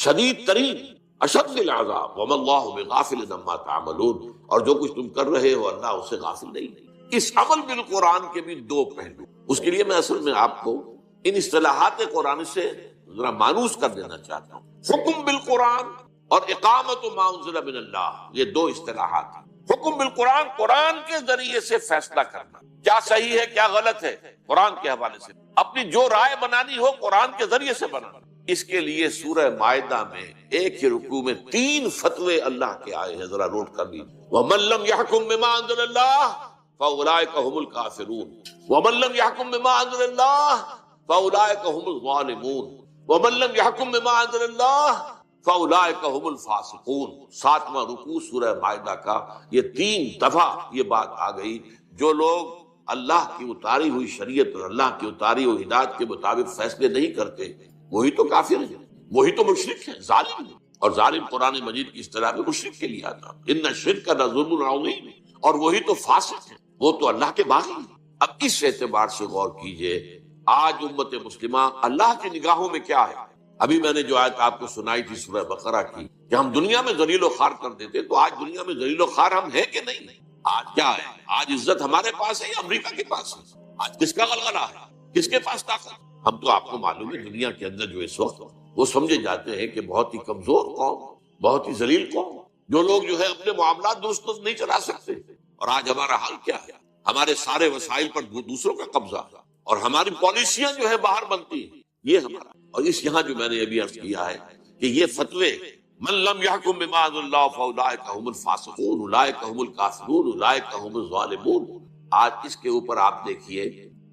شدید ترین، اشد العذاب، وما اللہ بغافل عما تعملون، اور جو کچھ تم کر رہے ہو اللہ اس سے غافل نہیں۔ اس عمل بالقرآن کے بھی دو پہلو، اس کے لیے میں اصل میں آپ کو ان اصطلاحات قرآن سے ذرا مانوس کر دینا چاہتا ہوں۔ حکم بالقرآن اور اقامت ما انزل من اللہ، یہ دو اصطلاحات ہیں۔ حکم بالقرآن، قرآن کے ذریعے سے فیصلہ کرنا، کیا صحیح ہے کیا غلط ہے، قرآن کے حوالے سے اپنی جو رائے بنانی ہو قرآن کے ذریعے سے بنانا۔ اس کے لیے سورہ مائدہ میں ایک ہی رکوع میں 3 فتوے اللہ کے آئے ہیں، ذرا نوٹ کر لیجیے۔ وَمَن لَّمْ يَحْكُم بِمَا أَنزَلَ اللَّهُ فَأُولَٰئِكَ هُمُ الْكَافِرُونَ وَمَن لَّمْ يَحْكُم بِمَا أَنزَلَ اللَّهُ فَأُولَٰئِكَ هُمُ الظَّالِمُونَ وَمَن لَّمْ يَحْكُم بِمَا أَنزَلَ اللَّهُ فَأُولَٰئِكَ هُمُ الْفَاسِقُونَ۔ 7واں رکوع سورہ مائدہ کا یہ 3 دفعہ یہ بات آ گئی، جو لوگ اللہ کی اتاری ہوئی شریعت اور اللہ کی اتاری ہوئی ہدایت کے مطابق فیصلے نہیں کرتے، وہی تو کافر ہیں، وہی تو مشرک ہیں، ظالم ہیں۔ اور ظالم قرآن مجید کی اصطلاح میں مشرک کے لیے آتا، ان الشرک لظلم عظیم، اور وہی تو فاسق ہیں، وہ تو اللہ کے باغی ہیں۔ اب اس اعتبار سے غور کیجئے، آج امت مسلمہ اللہ کی نگاہوں میں کیا ہے؟ ابھی میں نے جو آیت آپ کو سنائی تھی سورہ بقرہ کی کہ ہم دنیا میں ذلیل و خوار کر دیتے، تو آج دنیا میں ذلیل و خوار ہم ہیں کہ نہیں؟ آج کیا ہے؟ آج عزت ہمارے پاس ہے یا امریکہ کے پاس ہے؟ آج کس کا غلغلہ ہے؟ کس کے پاس طاقت؟ ہم تو آپ کو معلوم ہے دنیا کے اندر جو اس وقت وہ سمجھے جاتے ہیں کہ بہت ہی کمزور قوم، بہت ہی ذلیل قوم، جو لوگ جو ہے اپنے معاملات درست نہیں چلا سکتے۔ اور آج ہمارا حال کیا ہے؟ ہمارے سارے وسائل پر دوسروں کا قبضہ، اور ہماری پالیسیاں جو ہے باہر بنتی ہیں، یہ ہمارا۔ اور اس یہاں جو میں نے ابھی عرض کیا ہے کہ یہ فتوے من لم يحكم بما انزل اللہ فاولئک هم الفاسقون اولئک هم الکافرون اولئک هم الظالمون۔ آج اس کے اوپر آپ دیکھیے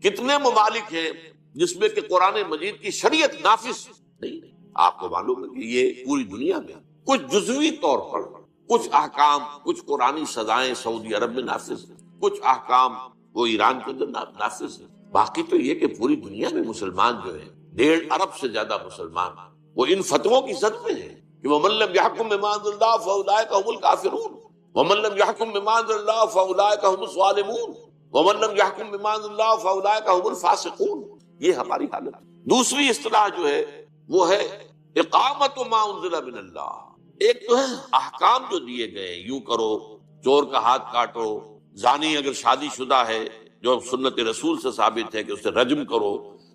کتنے ممالک ہیں جس میں کہ قرآن مجید کی شریعت نافذ نہیں۔ آپ کو معلوم ہے کہ یہ پوری دنیا میں کچھ جزوی طور پر کچھ احکام، کچھ قرآنی سزائیں سعودی عرب میں نافذ ہیں، کچھ احکام وہ ایران کے اندر نافذ ہیں، باقی تو یہ کہ پوری دنیا میں مسلمان جو ہیں 1.5 ارب سے زیادہ مسلمان وہ ان فتووں کی زد میں ہیں کہ وَمَن لَّمْ يَحْكُم بِمَا أَنزَلَ اللَّهُ فَأُولَٰئِكَ هُمُ الْكَافِرُونَ وَمَن لَّمْ يَحْكُم بِمَا أَنزَلَ اللَّهُ فَأُولَٰئِكَ هُمُ الظَّالِمُونَ وَمَن لَّمْ يَحْكُم بِمَا أَنزَلَ اللَّهُ فَأُولَٰئِكَ هُمُ الْفَاسِقُونَ۔ یہ ہماری حالت۔ دوسری اصطلاح جو ہے وہ ہے اقامت ما انزل من اللہ۔ ایک تو ہے احکام جو دیے گئے، یوں کرو، چور کا ہاتھ کاٹو، زانی اگر شادی شدہ ہے جو سنت رسول سے ثابت ہے کہ اسے رجم کرو،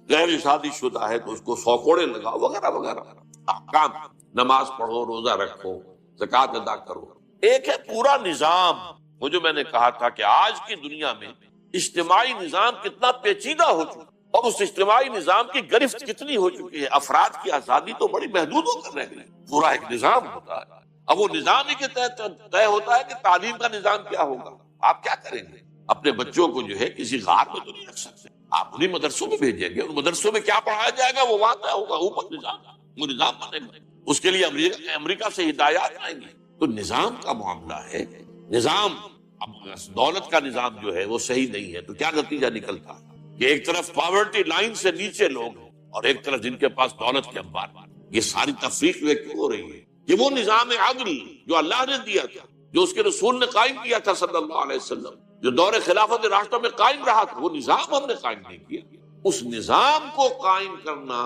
غیر شادی شدہ ہے تو اس کو 100 کوڑے لگاؤ، وغیرہ وغیرہ احکام۔ نماز پڑھو، روزہ رکھو، زکوٰۃ ادا کرو۔ ایک ہے پورا نظام، وہ جو میں نے کہا تھا کہ آج کی دنیا میں اجتماعی نظام کتنا پیچیدہ ہو چکا، اور اس اجتماعی نظام کی گرفت کتنی ہو چکی ہے۔ افراد کی آزادی تو بڑی محدود ہو کر رہ گئی، پورا ایک نظام ہوتا ہے۔ اب وہ نظام ہی کے تحت طے ہوتا ہے کہ تعلیم کا نظام کیا ہوگا۔ آپ کیا کریں گے؟ اپنے بچوں کو جو ہے کسی غار میں تو نہیں رکھ سکتے، آپ انہیں مدرسوں میں بھیجیں گے، ان مدرسوں میں کیا پڑھایا جائے گا وہ وہاں طے ہوگا، اوپر نظام، وہ نظام بنے گا، اس کے لیے امریکہ سے ہدایات آئیں گی۔ تو نظام کا معاملہ ہے، نظام۔ اب دولت کا نظام جو ہے وہ صحیح نہیں ہے تو کیا نتیجہ نکلتا ہے کہ ایک طرف پاورٹی لائن سے نیچے لوگ ہیں اور ایک طرف جن کے پاس دولت کے انبار۔ یہ ساری تفریق جو ہے کیوں ہو رہی ہے؟ کہ وہ نظام عدل جو اللہ نے دیا تھا، جو اس کے رسول نے قائم کیا تھا صلی اللہ علیہ وسلم، جو دور خلافت راشدہ میں قائم رہا تھا، وہ نظام ہم نے قائم نہیں کیا۔ اس نظام کو قائم کرنا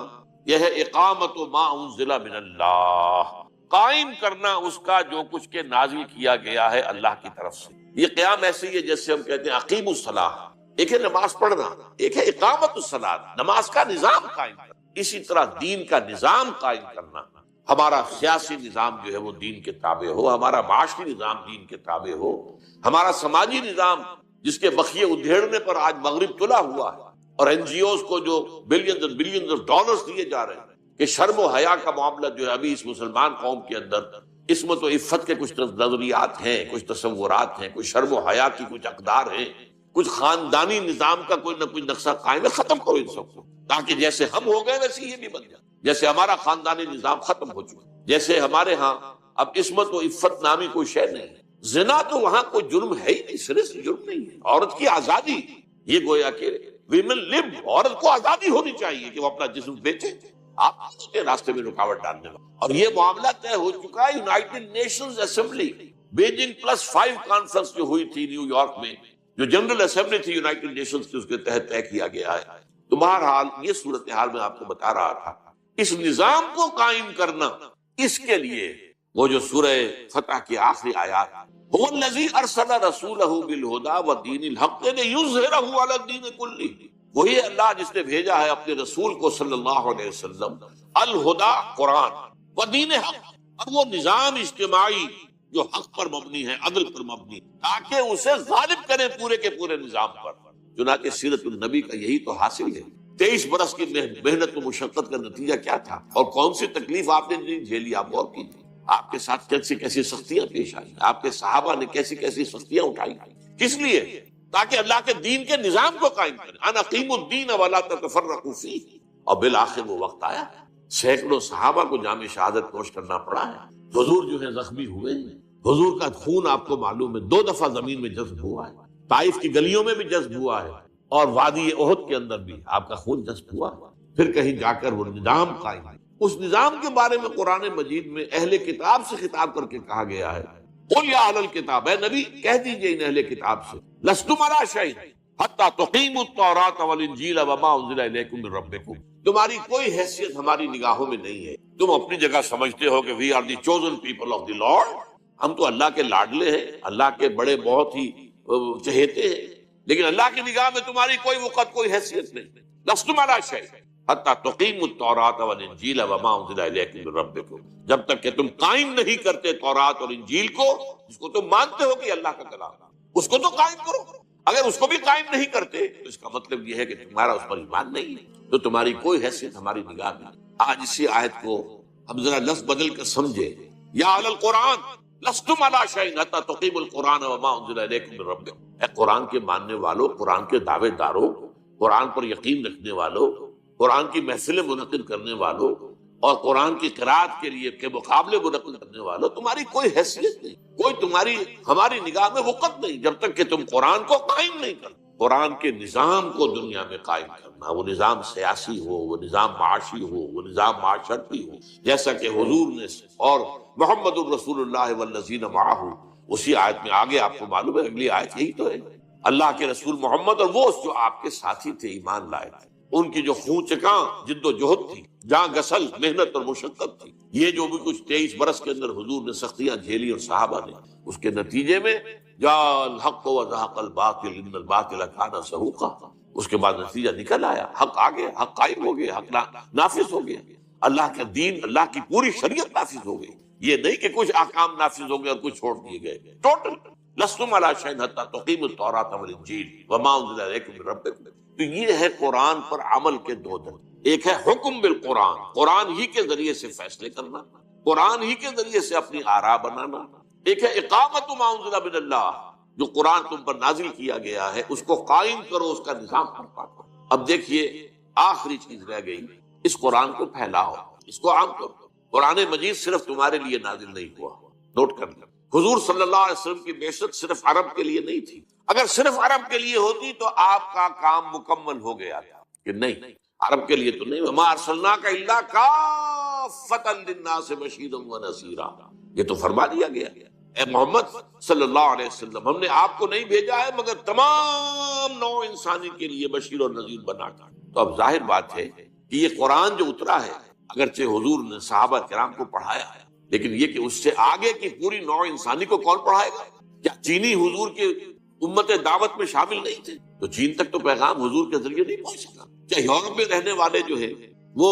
یہ ہے اقامت ما انزل من اللہ، قائم کرنا اس کا جو کچھ کے نازل کیا گیا ہے اللہ کی طرف سے۔ یہ قیام ایسے ہی ہے جیسے ہم کہتے ہیں اقیم الصلاۃ، ایک ہے نماز پڑھنا، ایک ہے اقامت الصلاۃ، نماز کا نظام قائم کرنا۔ اسی طرح دین کا نظام قائم کرنا، ہمارا سیاسی نظام جو ہے وہ دین کے تابع ہو، ہمارا معاشی نظام دین کے تابع ہو، ہمارا سماجی نظام جس کے بخیے ادھیڑنے پر آج مغرب تلا ہوا ہے، اور این جی اوز کو جو بلینز اور بلینز آف ڈالرز دیے جا رہے ہیں، کہ شرم و حیا کا معاملہ جو ہے ابھی اس مسلمان قوم کے اندر عصمت و عفت کے کچھ نظریات ہیں، کچھ تصورات ہیں، کچھ شرم و حیا کی کچھ اقدار ہیں، کچھ خاندانی نظام کا کوئی نہ کوئی نقشہ قائم ہے۔ ختم کرو ان سب کو، تاکہ جیسے ہم ہو گئے ویسے یہ بھی بن جائے۔ جیسے ہمارا خاندانی نظام ختم ہو چکا، جیسے ہمارے ہاں اب عصمت و عفت نامی کوئی شے نہیں ہے، زنا تو وہاں کوئی جرم ہے ہی نہیں، سرے سے جرم نہیں ہے۔ عورت کی آزادی، یہ گویا کہ ویمن لیو، عورت کو آزادی ہونی چاہیے کہ وہ اپنا جسم بیچے، آپ کے راستے میں رکاوٹ ڈالنے والا۔ اور یہ معاملہ طے ہو چکا ہے United nations assembly, Beijing +5 conference جو ہوئی تھی نیو یارک میں، جو جنرل اسمبلی تھی یونائٹڈ نیشنز کی، اس کے تحت طے کیا گیا ہے۔ تو بہرحال یہ صورتحال میں آپ کو بتا رہا تھا، اس نظام کو قائم کرنا، اس کے لیے وہ جو سورہ فتح کی آخری آیات، هو الذی ارسل رسولہ بالہدی ودین الحق لیظہرہ علی الدین کلہ، وہی اللہ جس نے بھیجا ہے اپنے رسول کو صلی اللہ علیہ وسلم، الہدا قرآن، ودین حق، اور وہ نظام اجتماعی جو حق پر مبنی ہے، عدل پر مبنی، تاکہ اسے غالب کرے پورے کے پورے نظام پر۔ چنانچہ سیرت النبی کا یہی تو حاصل ہے۔ 23 برس کی محنت و مشقت کا نتیجہ کیا تھا، اور کون سی تکلیف آپ نے نہیں جھیلی، آپ غور کیجیے۔ آپ کے ساتھ کیسی کیسی سختیاں پیش آئی، آپ کے صحابہ نے کیسی کیسی سختیاں اٹھائی، کس لیے؟ تاکہ اللہ کے دین کے نظام کو قائم کریں، ان اقیموا الدین ولا تتفرقوا فیہ۔ اور بالآخر وہ وقت آیا، سینکڑوں صحابہ کو جام شہادت نوش کرنا پڑا ہے، حضور جو ہے زخمی ہوئے ہیں، حضور کا خون آپ کو معلوم ہے 2 دفعہ زمین میں جذب ہوا ہے، طائف کی گلیوں میں بھی جذب ہوا ہے، اور وادی احد کے اندر بھی آپ کا خون جذب ہوا، پھر کہیں جا کر وہ نظام قائم ہے۔ اس نظام کے بارے میں قرآن مجید میں اہل کتاب سے خطاب کر کے کہا گیا ہے، قل یا اہل الکتاب، اے نبی کہہ دیجئے ان اہل کتاب سے، لستم علی شیء حتی تقیموا التوراۃ والانجیل وما انزل الیکم من ربکم، تمہاری کوئی حیثیت ہماری نگاہوں میں نہیں ہے، تم اپنی جگہ سمجھتے ہو کہ we are the chosen people of the Lord, ہم تو اللہ کے لاڈلے ہیں، اللہ کے بڑے بہت ہی چہیتے ہیں، لیکن اللہ کی نگاہ میں تمہاری کوئی وقت کوئی حیثیت نہیں۔ لستم علی شیء حتی تقیموا التوراۃ والانجیل وما انزل الیکم من ربکم، جب تک کہ تم قائم نہیں کرتے تورات اور انجیل کو، جس کو تم مانتے ہو کہ اللہ کا کلام، اس کو تو قائم کرو۔ اگر اس کو بھی قائم نہیں کرتے تو اس کا مطلب یہ ہے کہ تمہارا اس پر ایمان نہیں ہے، تو تمہاری کوئی حیثیت ہماری نگاہ میں نہیں۔ آج اسی آیت کو ہم ذرا لفظ بدل کر سمجھے، یا اہل القرآن لستم علی شیء حتی تقیموا القرآن وما انزل الیکم من ربکم، اے قرآن کے ماننے والوں، قرآن کے دعوے داروں، قرآن پر یقین رکھنے والوں، قرآن کی محفلیں منعقد کرنے والوں اور قرآن کی قرأت کے لیے کے مقابلے منعقد کرنے والوں، تمہاری کوئی حیثیت نہیں، کوئی تمہاری ہماری نگاہ میں وقت نہیں جب تک کہ تم قرآن کو قائم نہیں کرو۔ قرآن کے نظام کو دنیا میں قائم کرنا، وہ نظام سیاسی ہو، وہ نظام معاشی ہو، وہ نظام معاشرتی ہو، جیسا کہ حضور نے اور محمد الرسول اللہ والذین معہ، اسی آیت میں آگے آپ کو معلوم ہے اگلی آیت یہی تو ہے، اللہ کے رسول محمد اور وہ جو آپ کے ساتھی تھے، ایمان لائے تھے، ان کی جو خون چکاں جد و جہد تھی، جاں گسل محنت اور مشقت تھی، یہ جو بھی کچھ 23 برس کے اندر حضور نے سختیاں جھیلی اور صحابہ نے، اس کے نتیجے میں جاء الحق وزهق الباطل ان الباطل كان زهوقا، اس کے بعد نتیجہ نکل آیا، حق آ گیا، حق قائم ہو گیا، حق نافذ ہو گیا، اللہ کا دین، اللہ کی پوری شریعت نافذ ہو گئی۔ یہ نہیں کہ کچھ احکام نافذ ہو گئے اور کچھ چھوڑ دیے گئے، ٹوٹل لستم علی شیء حتی تقیموا التوراۃ والانجیل وما انزل الیکم من ربکم۔ تو یہ ہے قرآن پر عمل کے دو در، ایک ہے حکم بالقرآن، قرآن ہی کے ذریعے سے فیصلے کرنا، قرآن ہی کے ذریعے سے اپنی آراء بنانا، ایک ہے اقامت ما انزل من اللہ، جو قرآن تم پر نازل کیا گیا ہے اس کو قائم کرو، اس کا نظام برپا کرو۔ اب دیکھیے آخری چیز رہ گئی، اس قرآن کو پھیلاؤ، اس کو عام کرو۔ قرآن مجید صرف تمہارے لیے نازل نہیں ہوا، نوٹ کر لیں، حضور صلی اللہ علیہ وسلم کی بعثت صرف عرب کے لیے نہیں تھی، اگر صرف عرب کے لیے ہوتی تو آپ کا کام مکمل ہو گیا تھا، کہ نہیں عرب کے لیے تو نہیں، وما ارسلناک الا کافۃ للناس بشیرا ونذیرا، یہ تو فرما دیا گیا، اے محمد صلی اللہ علیہ وسلم ہم نے آپ کو نہیں بھیجا ہے مگر تمام نوع انسانی کے لیے بشیر اور نذیر بنا کر۔ تو اب ظاہر بات ہے کہ یہ قرآن جو اترا ہے، اگرچہ حضور نے صحابہ کرام کو پڑھایا ہے، لیکن یہ کہ اس سے آگے کی پوری نوع انسانی کو کون پڑھائے گا؟ کیا چینی حضور کے امت دعوت میں شامل نہیں تھے؟ تو چین تک تو پیغام حضور کے ذریعے نہیں پہنچ سکا۔ کیا یورپ میں رہنے والے جو ہیں وہ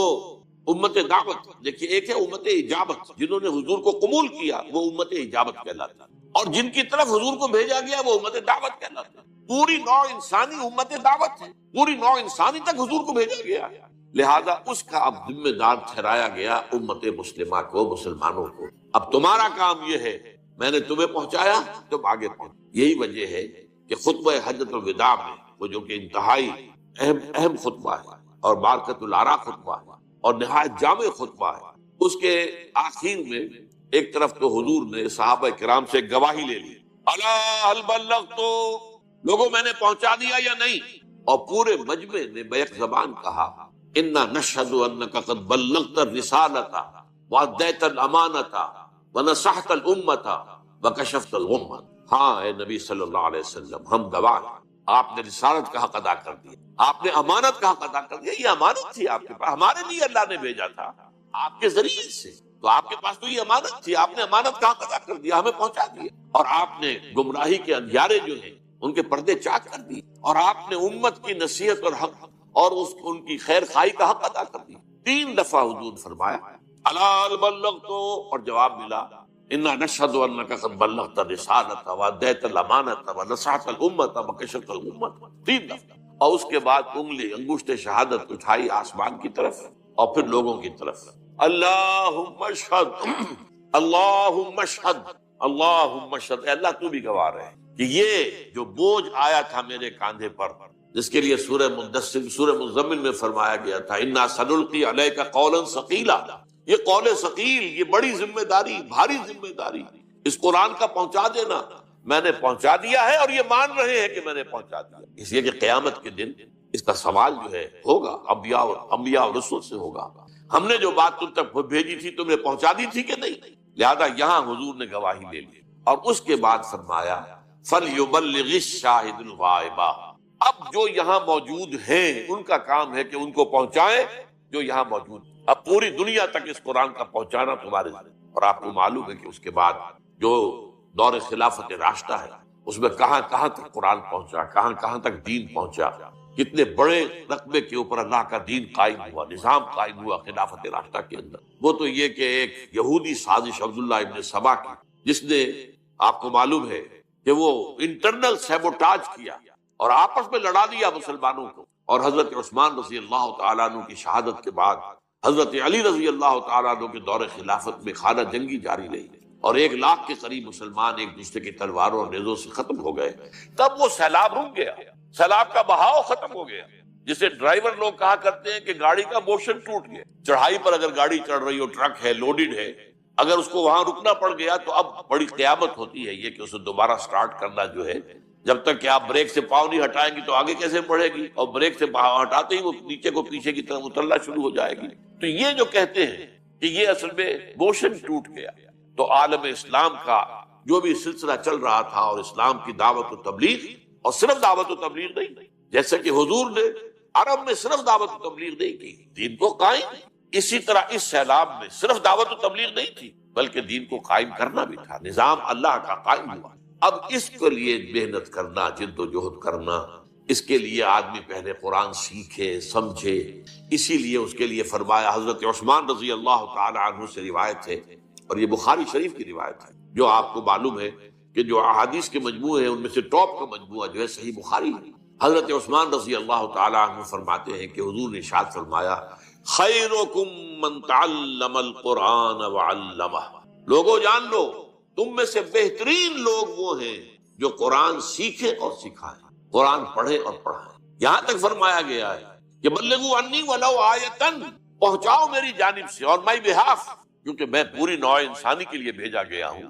امت دعوت، دیکھیے ایک ہے امت اجابت، جنہوں نے حضور کو قبول کیا وہ امت اجابت کہلاتا ہے، اور جن کی طرف حضور کو بھیجا گیا وہ امت دعوت کہلاتا ہے۔ پوری نوع انسانی امت دعوت ہے، پوری نوع انسانی تک حضور کو بھیجا گیا، لہذا اس کا اب ذمہ دار ٹھہرایا گیا امت مسلمہ کو، مسلمانوں کو۔ اب تمہارا کام یہ ہے، میں نے تمہیں پہنچایا، تم آگے پہنچ۔ یہی وجہ ہے کہ خطبہ حجۃ الوداع میں، وہ جو کہ انتہائی اہم خطبہ ہے اور بارکۃ الآراء خطبہ ہے اور نہایت جامع خطبہ ہے، اس کے آخر میں ایک طرف تو حضور نے صحابہ کرام سے گواہی لے لی، الا هل بلغت، لوگوں میں نے پہنچا دیا یا نہیں، اور پورے مجمع نے بیک زبان کہا انا نشهد انك قد بلغت الرسالۃ وادیت الامانۃ ونصحت الامۃ وکشفت الغمۃ۔ ہاں اے نبی صلی اللہ علیہ وسلم، ہم گواہ ہیں، آپ نے رسالت کا حق ادا کر دیا، آپ نے امانت کا حق ادا کر دیا، یہ امانت تھی آپ کے پاس، ہمارے لیے اللہ نے بھیجا تھا آپ کے ذریعے سے، تو آپ کے پاس تو یہ امانت تھی، آپ نے امانت کا حق ادا کر دیا، ہمیں پہنچا دیا، اور آپ نے گمراہی کے اندھیارے جو ہیں ان کے پردے چاک کر دیے، اور آپ نے امت کی نصیحت اور حق اور ان کی خیر خواہی کا حق ادا کر دیا۔ 3 دفعہ حضور فرمایا الا هل بلغت، اور جواب ملا انا نشهد انك قد بلغت الرسالۃ وادیت الامانۃ ونصحت الامۃ وکشفت الغمۃ، 3 دفعہ، اور اس کے بعد انگشت شہادت اٹھائی آسمان کی طرف اور پھر لوگوں کی طرف، اللہم اشہد، اللہم اشہد، اللہم اشہد، اے اللہ تو بھی گواہ رہے کہ یہ جو بوجھ آیا تھا میرے کاندھے پر، جس کے لیے سورہ مدثر، سورہ مزمل میں فرمایا گیا تھا انا سنلقی علیک قولا ثقیلا، یہ قول ثقیل، یہ بڑی ذمہ داری، بھاری ذمہ داری، اس قرآن کا پہنچا دینا، میں نے پہنچا دیا ہے اور یہ مان رہے ہیں کہ میں نے پہنچا دیا، اس لیے کہ قیامت کے دن اس کا سوال جو ہے ہوگا، انبیاء اور رسول سے ہوگا، ہم نے جو بات تم تک بھیجی تھی تم نے پہنچا دی تھی کہ نہیں؟ لہذا یہاں حضور نے گواہی لے لی، اور اس کے بعد فرمایا فَلْيُبَلِّغِ الشَّاهِدُ الْغَائِبَ، اب جو یہاں موجود ہیں ان کا کام ہے کہ ان کو پہنچائیں جو یہاں موجود ہیں، اب پوری دنیا تک اس قرآن کا پہنچانا تمہارے ذمہ۔ اور آپ کو معلوم ہے کہ اس کے بعد جو دور خلافت راشدہ ہے اس میں کہاں کہاں تک قرآن پہنچا، کہاں کہاں تک دین پہنچا، کتنے بڑے رقبے کے اوپر اللہ کا دین قائم ہوا، نظام قائم ہوا خلافت راشدہ کے اندر۔ وہ تو یہ کہ ایک یہودی سازش عبداللہ ابن سبا کی، جس نے آپ کو معلوم ہے کہ وہ انٹرنل سیبوٹاج کیا، اور آپس میں لڑا دیا مسلمانوں کو. اور حضرت عثمان رضی اللہ تعالیٰ عنہ کی شہادت کے بعد حضرت علی رضی اللہ تعالیٰ عنہ کے دور خلافت میں خانہ جنگی جاری رہی اور 1 لاکھ کے قریب مسلمان ایک دوسرے کی تلواروں اور نیزوں سے ختم ہو گئے. تب وہ سیلاب رک گیا، سیلاب کا بہاؤ ختم ہو گیا، جسے ڈرائیور لوگ کہا کرتے ہیں کہ گاڑی کا موشن ٹوٹ گیا. چڑھائی پر اگر گاڑی چڑھ رہی ہو، ٹرک ہے، لوڈڈ ہے، اگر اس کو وہاں رکنا پڑ گیا تو اب بڑی قیامت ہوتی ہے یہ کہ اسے دوبارہ سٹارٹ کرنا جو ہے. جب تک کہ آپ بریک سے پاؤں نہیں ہٹائیں گی تو آگے کیسے بڑھے گی، اور بریک سے پاؤں ہٹاتے ہی وہ نیچے کو پیچھے کی طرف اترنا شروع ہو جائے گی. تو یہ جو کہتے ہیں کہ یہ اصل میں موشن ٹوٹ گیا. تو عالم اسلام کا جو بھی سلسلہ چل رہا تھا اور اسلام کی دعوت و تبلیغ، اور صرف دعوت و تبلیغ نہیں، جیسا کہ حضور نے عرب میں صرف دعوت و تبلیغ نہیں کی، دین کو قائم. اسی طرح اس سیلاب میں صرف دعوت و تبلیغ نہیں تھی بلکہ دین کو قائم کرنا بھی تھا. نظام اللہ کا قائم ہوا. اب اس کے لیے محنت کرنا، جد و جہد کرنا، اس کے لیے آدمی پہلے قرآن سیکھے، سمجھے. اسی لیے اس کے لیے فرمایا، حضرت عثمان رضی اللہ تعالی عنہ سے روایت ہے، اور یہ بخاری شریف کی روایت ہے، جو آپ کو معلوم ہے کہ جو احادیث کے مجموعے ہیں ان میں سے ٹاپ کا مجموعہ جو ہے صحیح بخاری ہے. حضرت عثمان رضی اللہ تعالی عنہ فرماتے ہیں کہ حضور نے ارشاد فرمایا، خیرکم من تعلم القرآن وعلمہ. لوگوں جان لو، تم میں سے بہترین لوگ وہ ہیں جو قرآن سیکھیں اور سکھائیں، قرآن پڑھیں اور پڑھائیں. یہاں تک فرمایا گیا ہے کہ بلغوا عنی ولو آیۃ، پہنچاؤ میری جانب سے اور مائی بہاف، کیونکہ میں پوری نوع انسانی کے لیے بھیجا گیا ہوں.